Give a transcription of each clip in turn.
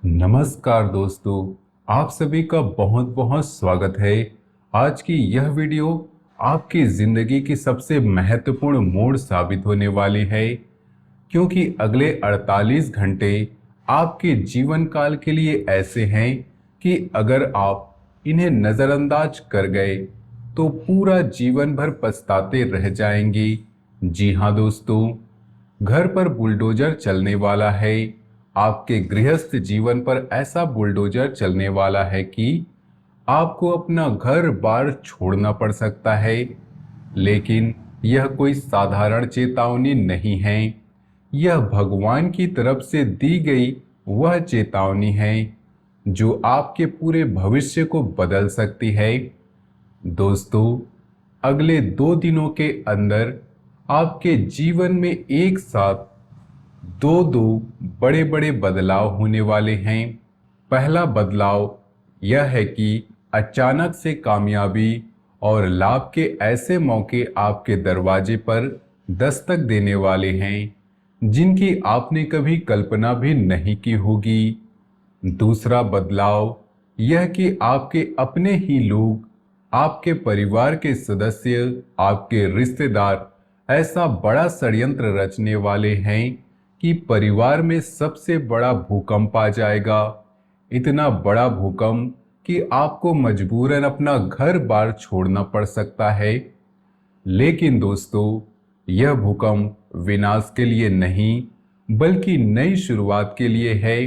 नमस्कार दोस्तों, आप सभी का बहुत बहुत स्वागत है। आज की यह वीडियो आपकी ज़िंदगी की सबसे महत्वपूर्ण मोड़ साबित होने वाली है, क्योंकि अगले 48 घंटे आपके जीवन काल के लिए ऐसे हैं कि अगर आप इन्हें नज़रअंदाज कर गए तो पूरा जीवन भर पछताते रह जाएंगे। जी हाँ दोस्तों, घर पर बुलडोजर चलने वाला है। आपके गृहस्थ जीवन पर ऐसा बुलडोजर चलने वाला है कि आपको अपना घर बार छोड़ना पड़ सकता है। लेकिन यह कोई साधारण चेतावनी नहीं है, यह भगवान की तरफ से दी गई वह चेतावनी है जो आपके पूरे भविष्य को बदल सकती है। दोस्तों, अगले 2 दिनों के अंदर आपके जीवन में एक साथ दो दो बड़े बड़े बदलाव होने वाले हैं। पहला बदलाव यह है कि अचानक से कामयाबी और लाभ के ऐसे मौके आपके दरवाजे पर दस्तक देने वाले हैं जिनकी आपने कभी कल्पना भी नहीं की होगी। दूसरा बदलाव यह कि आपके अपने ही लोग, आपके परिवार के सदस्य, आपके रिश्तेदार ऐसा बड़ा षड्यंत्र रचने वाले हैं कि परिवार में सबसे बड़ा भूकंप आ जाएगा। इतना बड़ा भूकंप कि आपको मजबूरन अपना घर बार छोड़ना पड़ सकता है। लेकिन दोस्तों, यह भूकंप विनाश के लिए नहीं बल्कि नई शुरुआत के लिए है।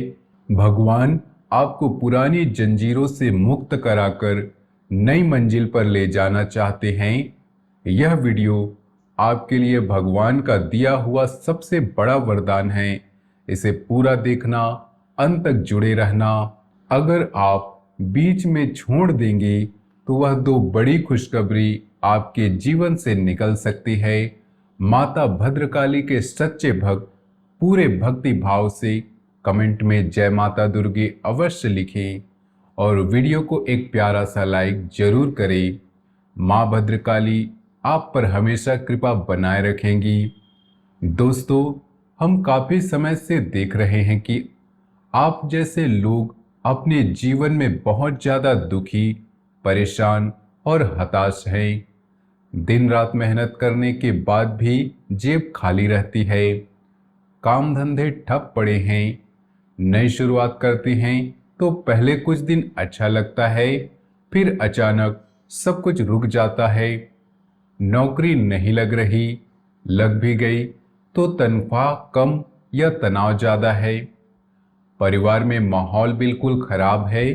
भगवान आपको पुरानी जंजीरों से मुक्त कराकर नई मंजिल पर ले जाना चाहते हैं। यह वीडियो आपके लिए भगवान का दिया हुआ सबसे बड़ा वरदान है। इसे पूरा देखना, अंत तक जुड़े रहना। अगर आप बीच में छोड़ देंगे तो वह दो बड़ी खुशखबरी आपके जीवन से निकल सकती है। माता भद्रकाली के सच्चे भक्त पूरे भक्ति भाव से कमेंट में जय माता दुर्गे अवश्य लिखें और वीडियो को एक प्यारा सा लाइक जरूर करें। माँ भद्रकाली आप पर हमेशा कृपा बनाए रखेंगी। दोस्तों, हम काफी समय से देख रहे हैं कि आप जैसे लोग अपने जीवन में बहुत ज्यादा दुखी, परेशान और हताश हैं। दिन रात मेहनत करने के बाद भी जेब खाली रहती है, काम धंधे ठप पड़े हैं। नई शुरुआत करते हैं तो पहले कुछ दिन अच्छा लगता है, फिर अचानक सब कुछ रुक जाता है। नौकरी नहीं लग रही, लग भी गई तो तनख्वाह कम या तनाव ज़्यादा है। परिवार में माहौल बिल्कुल खराब है।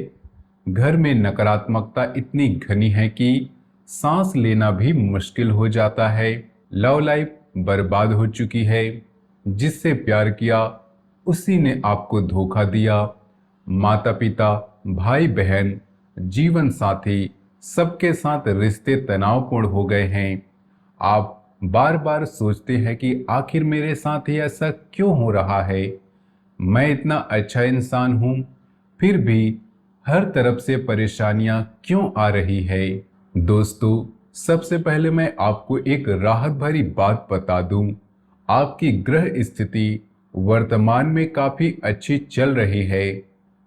घर में नकारात्मकता इतनी घनी है कि सांस लेना भी मुश्किल हो जाता है। लव लाइफ बर्बाद हो चुकी है। जिससे प्यार किया उसी ने आपको धोखा दिया। माता पिता, भाई बहन, जीवन साथी सबके साथ रिश्ते तनावपूर्ण हो गए हैं। आप बार बार सोचते हैं कि आखिर मेरे साथ ही ऐसा क्यों हो रहा है। मैं इतना अच्छा इंसान हूँ, फिर भी हर तरफ से परेशानियां क्यों आ रही है। दोस्तों, सबसे पहले मैं आपको एक राहत भरी बात बता दूं। आपकी ग्रह स्थिति वर्तमान में काफी अच्छी चल रही है।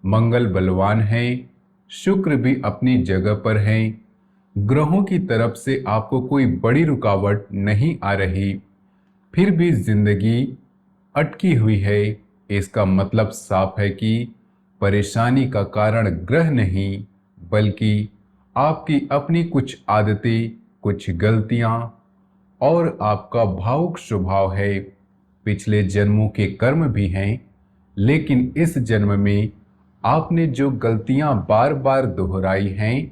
मंगल बलवान है, शुक्र भी अपनी जगह पर है। ग्रहों की तरफ से आपको कोई बड़ी रुकावट नहीं आ रही, फिर भी जिंदगी अटकी हुई है। इसका मतलब साफ है कि परेशानी का कारण ग्रह नहीं बल्कि आपकी अपनी कुछ आदतें, कुछ गलतियां और आपका भावुक स्वभाव है। पिछले जन्मों के कर्म भी हैं, लेकिन इस जन्म में आपने जो गलतियां बार बार दोहराई हैं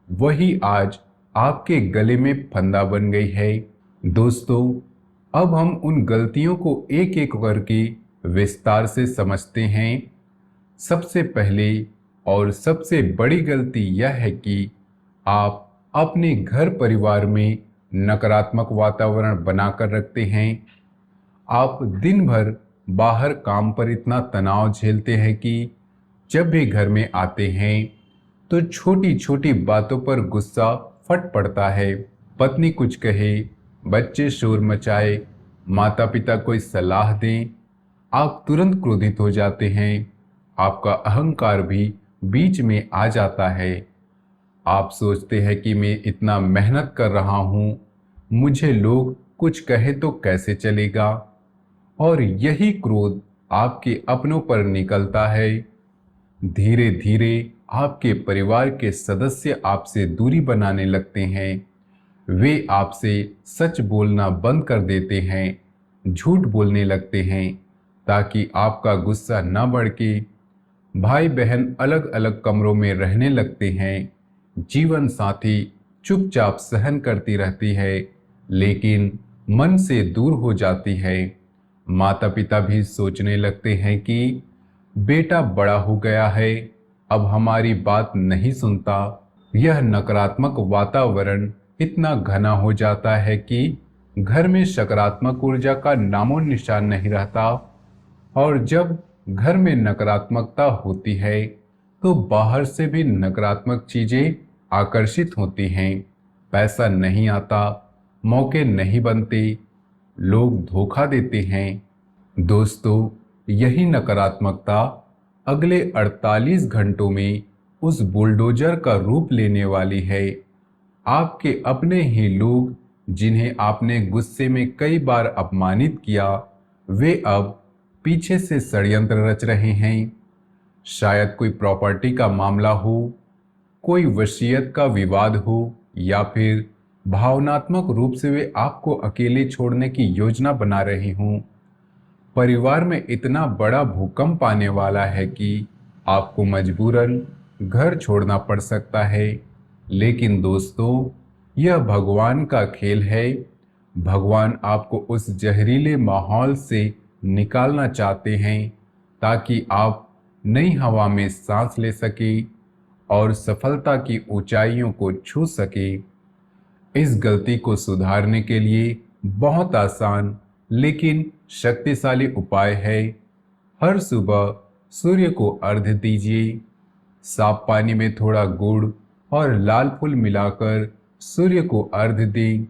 वही आज आपके गले में फंदा बन गई है। दोस्तों, अब हम उन गलतियों को एक एक करके विस्तार से समझते हैं। सबसे पहले और सबसे बड़ी गलती यह है कि आप अपने घर परिवार में नकारात्मक वातावरण बनाकर रखते हैं। आप दिन भर बाहर काम पर इतना तनाव झेलते हैं कि जब भी घर में आते हैं तो छोटी छोटी बातों पर गुस्सा फट पड़ता है। पत्नी कुछ कहे, बच्चे शोर मचाए, माता पिता कोई सलाह दें, आप तुरंत क्रोधित हो जाते हैं। आपका अहंकार भी बीच में आ जाता है। आप सोचते हैं कि मैं इतना मेहनत कर रहा हूँ, मुझे लोग कुछ कहे तो कैसे चलेगा। और यही क्रोध आपके अपनों पर निकलता है। धीरे धीरे आपके परिवार के सदस्य आपसे दूरी बनाने लगते हैं। वे आपसे सच बोलना बंद कर देते हैं, झूठ बोलने लगते हैं ताकि आपका गुस्सा न भड़के। भाई बहन अलग अलग कमरों में रहने लगते हैं। जीवन साथी चुपचाप सहन करती रहती है, लेकिन मन से दूर हो जाती है। माता पिता भी सोचने लगते हैं कि बेटा बड़ा हो गया है, अब हमारी बात नहीं सुनता। यह नकारात्मक वातावरण इतना घना हो जाता है कि घर में सकारात्मक ऊर्जा का नामो निशान नहीं रहता। और जब घर में नकारात्मकता होती है तो बाहर से भी नकारात्मक चीजें आकर्षित होती हैं। पैसा नहीं आता, मौके नहीं बनते, लोग धोखा देते हैं। दोस्तों, यही नकारात्मकता अगले 48 घंटों में उस बुलडोजर का रूप लेने वाली है। आपके अपने ही लोग जिन्हें आपने गुस्से में कई बार अपमानित किया, वे अब पीछे से षड्यंत्र रच रहे हैं। शायद कोई प्रॉपर्टी का मामला हो, कोई वसीयत का विवाद हो, या फिर भावनात्मक रूप से वे आपको अकेले छोड़ने की योजना बना रहे हों। परिवार में इतना बड़ा भूकंप आने वाला है कि आपको मजबूरन घर छोड़ना पड़ सकता है। लेकिन दोस्तों, यह भगवान का खेल है। भगवान आपको उस जहरीले माहौल से निकालना चाहते हैं ताकि आप नई हवा में सांस ले सके और सफलता की ऊंचाइयों को छू सके। इस गलती को सुधारने के लिए बहुत आसान लेकिन शक्तिशाली उपाय है। हर सुबह सूर्य को अर्घ्य दीजिए। साफ पानी में थोड़ा गुड़ और लाल फूल मिलाकर सूर्य को अर्घ्य दें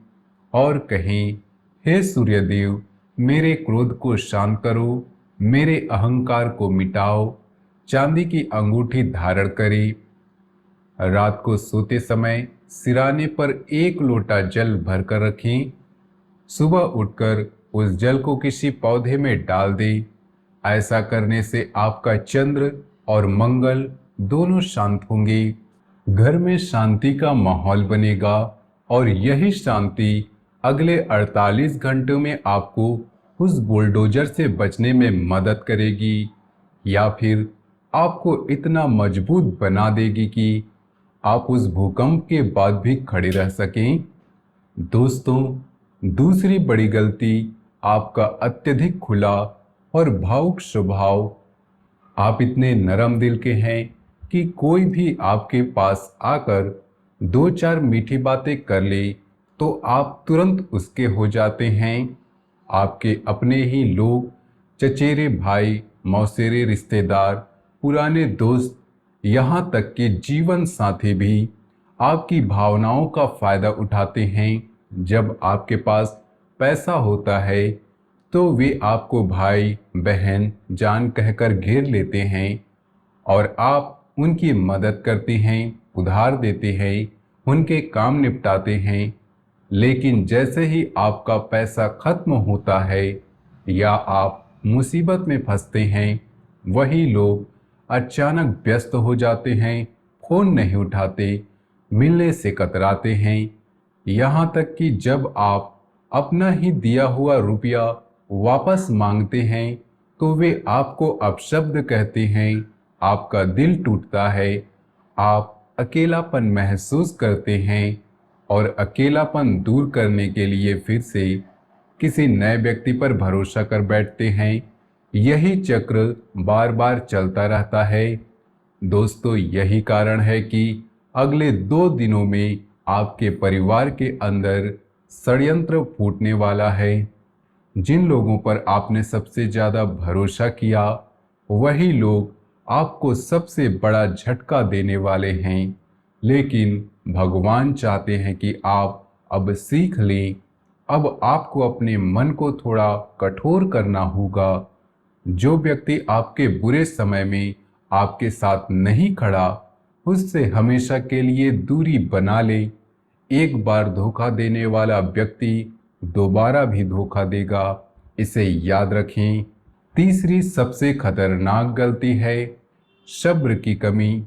और कहें, हे सूर्यदेव, मेरे क्रोध को शांत करो, मेरे अहंकार को मिटाओ। चांदी की अंगूठी धारण करें। रात को सोते समय सिराने पर एक लोटा जल भरकर रखें। सुबह उठकर उस जल को किसी पौधे में डाल दें। ऐसा करने से आपका चंद्र और मंगल दोनों शांत होंगे। घर में शांति का माहौल बनेगा और यही शांति अगले 48 घंटों में आपको उस बुलडोजर से बचने में मदद करेगी, या फिर आपको इतना मजबूत बना देगी कि आप उस भूकंप के बाद भी खड़े रह सकें। दोस्तों, दूसरी बड़ी गलती आपका अत्यधिक खुला और भावुक स्वभाव। आप इतने नरम दिल के हैं कि कोई भी आपके पास आकर दो चार मीठी बातें कर ले तो आप तुरंत उसके हो जाते हैं। आपके अपने ही लोग, चचेरे भाई, मौसेरे रिश्तेदार, पुराने दोस्त, यहाँ तक कि जीवन साथी भी आपकी भावनाओं का फायदा उठाते हैं। जब आपके पास पैसा होता है तो वे आपको भाई बहन जान कहकर घेर लेते हैं और आप उनकी मदद करते हैं, उधार देते हैं, उनके काम निपटाते हैं। लेकिन जैसे ही आपका पैसा खत्म होता है या आप मुसीबत में फंसते हैं, वही लोग अचानक व्यस्त हो जाते हैं, फोन नहीं उठाते, मिलने से कतराते हैं। यहाँ तक कि जब आप अपना ही दिया हुआ रुपया वापस मांगते हैं तो वे आपको अपशब्द कहते हैं। आपका दिल टूटता है, आप अकेलापन महसूस करते हैं और अकेलापन दूर करने के लिए फिर से किसी नए व्यक्ति पर भरोसा कर बैठते हैं। यही चक्र बार बार चलता रहता है। दोस्तों, यही कारण है कि अगले 2 दिनों में आपके परिवार के अंदर षड्यंत्र फूटने वाला है। जिन लोगों पर आपने सबसे ज़्यादा भरोसा किया, वही लोग आपको सबसे बड़ा झटका देने वाले हैं। लेकिन भगवान चाहते हैं कि आप अब सीख लें। अब आपको अपने मन को थोड़ा कठोर करना होगा। जो व्यक्ति आपके बुरे समय में आपके साथ नहीं खड़ा उससे हमेशा के लिए दूरी बना ले। एक बार धोखा देने वाला व्यक्ति दोबारा भी धोखा देगा, इसे याद रखें। तीसरी सबसे खतरनाक गलती है सब्र की कमी।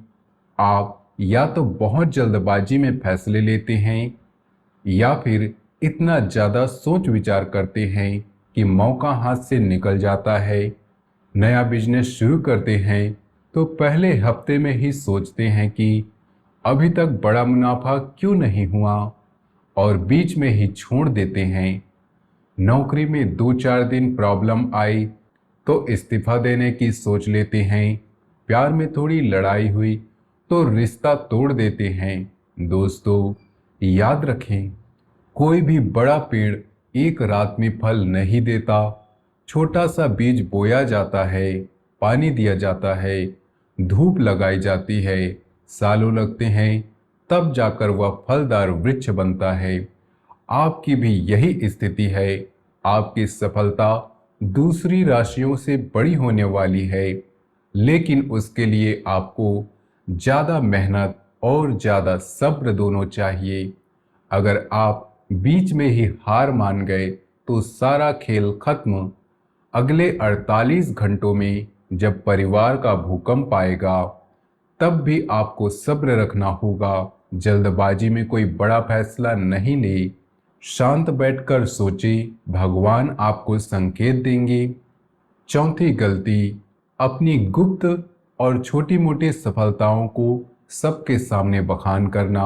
आप या तो बहुत जल्दबाजी में फैसले लेते हैं या फिर इतना ज़्यादा सोच विचार करते हैं कि मौका हाथ से निकल जाता है। नया बिजनेस शुरू करते हैं तो पहले हफ्ते में ही सोचते हैं कि अभी तक बड़ा मुनाफा क्यों नहीं हुआ और बीच में ही छोड़ देते हैं। नौकरी में 2-4 दिन प्रॉब्लम आई तो इस्तीफा देने की सोच लेते हैं। प्यार में थोड़ी लड़ाई हुई तो रिश्ता तोड़ देते हैं। दोस्तों, याद रखें, कोई भी बड़ा पेड़ एक रात में फल नहीं देता। छोटा सा बीज बोया जाता है, पानी दिया जाता है, धूप लगाई जाती है, सालों लगते हैं, तब जाकर वह फलदार वृक्ष बनता है। आपकी भी यही स्थिति है। आपकी सफलता दूसरी राशियों से बड़ी होने वाली है, लेकिन उसके लिए आपको ज़्यादा मेहनत और ज़्यादा सब्र दोनों चाहिए। अगर आप बीच में ही हार मान गए तो सारा खेल खत्म। अगले 48 घंटों में जब परिवार का भूकंप आएगा तब भी आपको सब्र रखना होगा। जल्दबाजी में कोई बड़ा फैसला नहीं ले। शांत बैठकर सोचे, भगवान आपको संकेत देंगे। चौथी गलती, अपनी गुप्त और छोटी मोटी सफलताओं को सबके सामने बखान करना।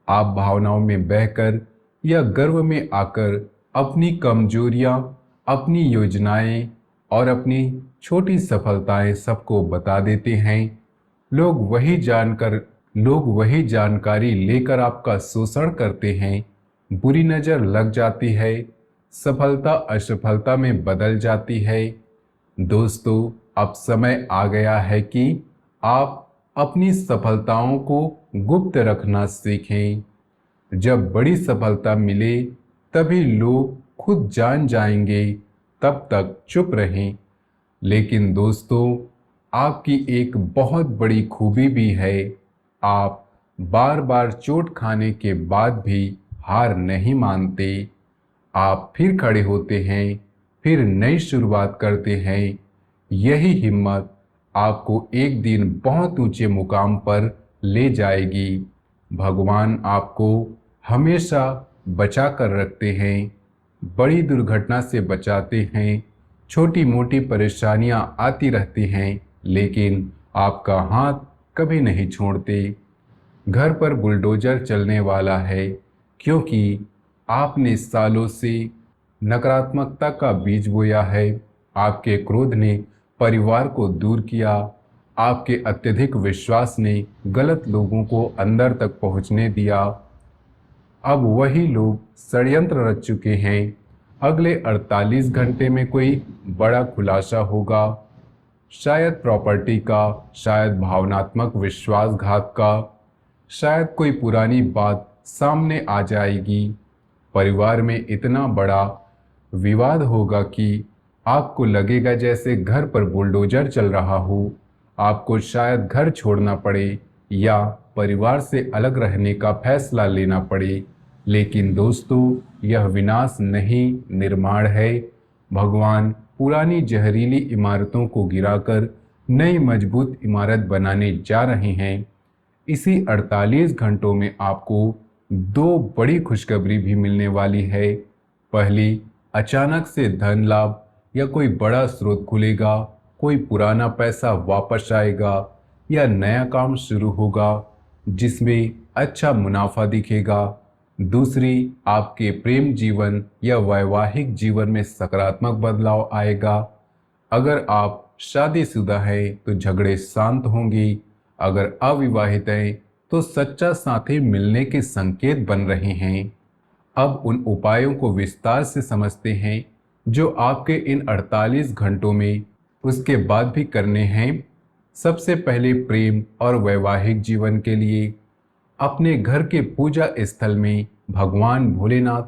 आप भावनाओं में बहकर या गर्व में आकर अपनी कमजोरियां, अपनी योजनाएं और अपनी छोटी सफलताएं सबको बता देते हैं। लोग वही जानकारी लेकर आपका शोषण करते हैं। बुरी नज़र लग जाती है, सफलता असफलता में बदल जाती है। दोस्तों, अब समय आ गया है कि आप अपनी सफलताओं को गुप्त रखना सीखें। जब बड़ी सफलता मिले तभी लोग खुद जान जाएंगे, तब तक चुप रहें। लेकिन दोस्तों, आपकी एक बहुत बड़ी खूबी भी है। आप बार बार चोट खाने के बाद भी हार नहीं मानते। आप फिर खड़े होते हैं, फिर नई शुरुआत करते हैं। यही हिम्मत आपको एक दिन बहुत ऊंचे मुकाम पर ले जाएगी। भगवान आपको हमेशा बचा कर रखते हैं, बड़ी दुर्घटना से बचाते हैं। छोटी मोटी परेशानियां आती रहती हैं, लेकिन आपका हाथ कभी नहीं छोड़ते। घर पर बुलडोजर चलने वाला है, क्योंकि आपने सालों से नकारात्मकता का बीज बोया है। आपके क्रोध ने परिवार को दूर किया। आपके अत्यधिक विश्वास ने गलत लोगों को अंदर तक पहुंचने दिया। अब वही लोग षड्यंत्र रच चुके हैं। अगले 48 घंटे में कोई बड़ा खुलासा होगा, शायद प्रॉपर्टी का, शायद भावनात्मक विश्वासघात का, शायद कोई पुरानी बात सामने आ जाएगी। परिवार में इतना बड़ा विवाद होगा कि आपको लगेगा जैसे घर पर बुलडोजर चल रहा हो। आपको शायद घर छोड़ना पड़े या परिवार से अलग रहने का फैसला लेना पड़े। लेकिन दोस्तों, यह विनाश नहीं, निर्माण है। भगवान पुरानी जहरीली इमारतों को गिराकर नई मजबूत इमारत बनाने जा रहे हैं। इसी 48 घंटों में आपको दो बड़ी खुशखबरी भी मिलने वाली है। पहली, अचानक से धन लाभ या कोई बड़ा स्रोत खुलेगा, कोई पुराना पैसा वापस आएगा या नया काम शुरू होगा जिसमें अच्छा मुनाफा दिखेगा। दूसरी, आपके प्रेम जीवन या वैवाहिक जीवन में सकारात्मक बदलाव आएगा। अगर आप शादीशुदा हैं तो झगड़े शांत होंगे। अगर अविवाहित हैं तो सच्चा साथी मिलने के संकेत बन रहे हैं। अब उन उपायों को विस्तार से समझते हैं जो आपके इन 48 घंटों में उसके बाद भी करने हैं। सबसे पहले, प्रेम और वैवाहिक जीवन के लिए अपने घर के पूजा स्थल में भगवान भोलेनाथ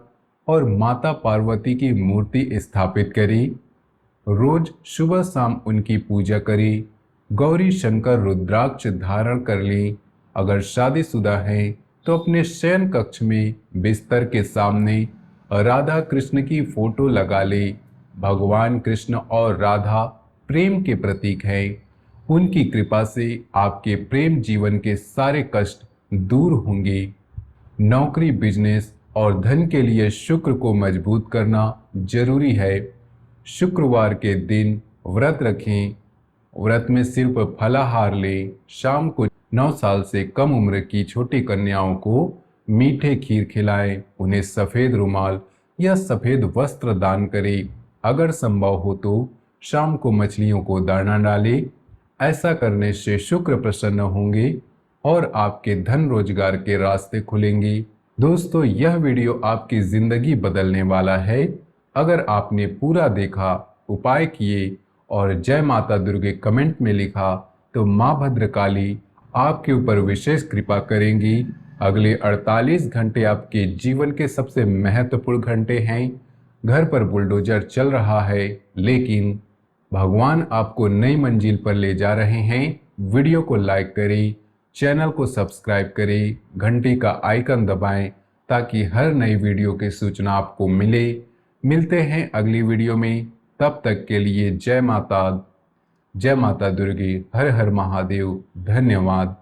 और माता पार्वती की मूर्ति स्थापित करें। रोज सुबह शाम उनकी पूजा करें। गौरी शंकर रुद्राक्ष धारण कर लें। अगर शादीशुदा हैं तो अपने शयन कक्ष में बिस्तर के सामने राधा कृष्ण की फोटो लगा ले। भगवान कृष्ण और राधा प्रेम के प्रतीक हैं। उनकी कृपा से आपके प्रेम जीवन के सारे कष्ट दूर होंगे। नौकरी, बिजनेस और धन के लिए शुक्र को मजबूत करना जरूरी है। शुक्रवार के दिन व्रत रखें। व्रत में सिर्फ फलाहार लें। शाम को 9 साल से कम उम्र की छोटी कन्याओं को मीठे खीर खिलाएं। उन्हें सफ़ेद रुमाल या सफ़ेद वस्त्र दान करें। अगर संभव हो तो शाम को मछलियों को दाना डालें। ऐसा करने से शुक्र प्रसन्न होंगे और आपके धन रोजगार के रास्ते खुलेंगे। दोस्तों, यह वीडियो आपकी ज़िंदगी बदलने वाला है। अगर आपने पूरा देखा, उपाय किए और जय माता दुर्गे कमेंट में लिखा तो माँ भद्रकाली आपके ऊपर विशेष कृपा करेंगी। अगले 48 घंटे आपके जीवन के सबसे महत्वपूर्ण घंटे हैं। घर पर बुलडोजर चल रहा है, लेकिन भगवान आपको नई मंजिल पर ले जा रहे हैं। वीडियो को लाइक करें, चैनल को सब्सक्राइब करें, घंटी का आइकन दबाएं ताकि हर नई वीडियो की सूचना आपको मिले। मिलते हैं अगली वीडियो में। तब तक के लिए जय माता दुर्गे, हर हर महादेव। धन्यवाद।